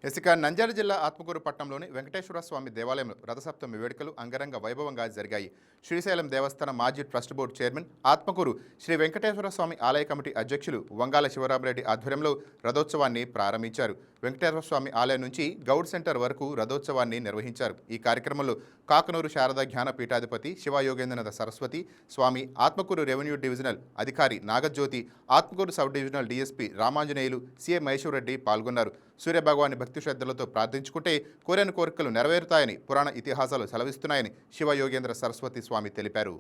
ఇక నంద్యాల జిల్లా ఆత్మకూరు పట్టణంలోని వెంకటేశ్వర స్వామి దేవాలయంలో రథసప్తమి వేడుకలు అంగరంగ వైభవంగా జరిగాయి. శ్రీశైలం దేవస్థానం మాజీ trust board chairman, Atmakur Sri Venkateswara Swamy ఆలయ కమిటీ అధ్యక్షులు వంగాల శివరామరెడ్డి ఆధ్వర్యంలో రథోత్సవాన్ని ప్రారంభించారు. వెంకటేశ్వర స్వామి ఆలయం నుంచి గౌడ్ సెంటర్ వరకు రథోత్సవాన్ని నిర్వహించారు. ఈ కార్యక్రమంలో కాకనూరు శారదా జ్ఞాన పీఠాధిపతి శివయోగేంద్రనాథ సరస్వతి స్వామి, ఆత్మకూరు రెవెన్యూ డివిజనల్ అధికారి Nagajyothi, Atmakur sub divisional DSP Ramanjaneyulu, CA Maheshwar Reddy పాల్గొన్నారు. సూర్యభగవాని భక్తి శ్రద్ధలతో ప్రార్థించుకుంటే కోరిన కోరికలు నెరవేరుతాయని పురాణ ఇతిహాసాలు సెలవిస్తున్నాయని శివయోగేంద్ర సరస్వతి స్వామి తెలిపారు.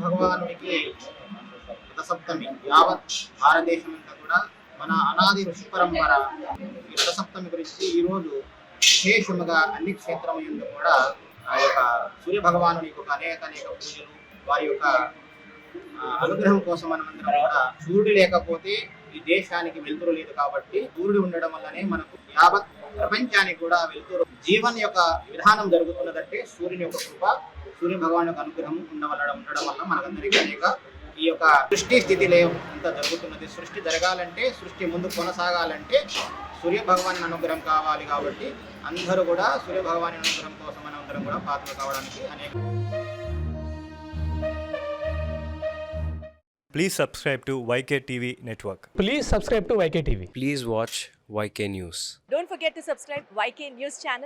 భగవానుడికి రథసప్తమి యావత్ భారతదేశమంతా కూడా మన అనాది ఋషి పరంపర ఈ రథసప్తమి గురించి ఈరోజు విశేషముగా అన్ని క్షేత్రములందు కూడా ఆ యొక్క సూర్య భగవానుడి యొక్క అనేక పూజలు, వారి యొక్క అనుగ్రహం కోసం మనమందరం కూడా సూర్యుడు లేకపోతే ఈ దేశానికి వెలుతురు లేదు కాబట్టి సూర్యుడు ఉండడం వల్లనే మనకు యావత్ ప్రపంచానికి కూడా వెలుతురు జీవన్ యొక్క విధానం జరుగుతున్నదంటే సూర్యుని యొక్క కృప, సూర్య భగవాన్ యొక్క అనుగ్రహం ఉండడం వల్ల మనకందరికీ అనేక ఈ యొక్క సృష్టి స్థితిలో అంతా జరుగుతున్నది. సృష్టి జరగాలంటే, సృష్టి ముందు కొనసాగాలంటే సూర్య భగవాన్ అనుగ్రహం కావాలి. కాబట్టి అందరూ కూడా సూర్య భగవాన్ అనుగ్రహం కోసం మనందరం కూడా పాత్రలు కావడానికి అనేక. Please subscribe to YK TV Network. Please subscribe to YK TV. Please watch YK News. Don't forget to subscribe YK News channel.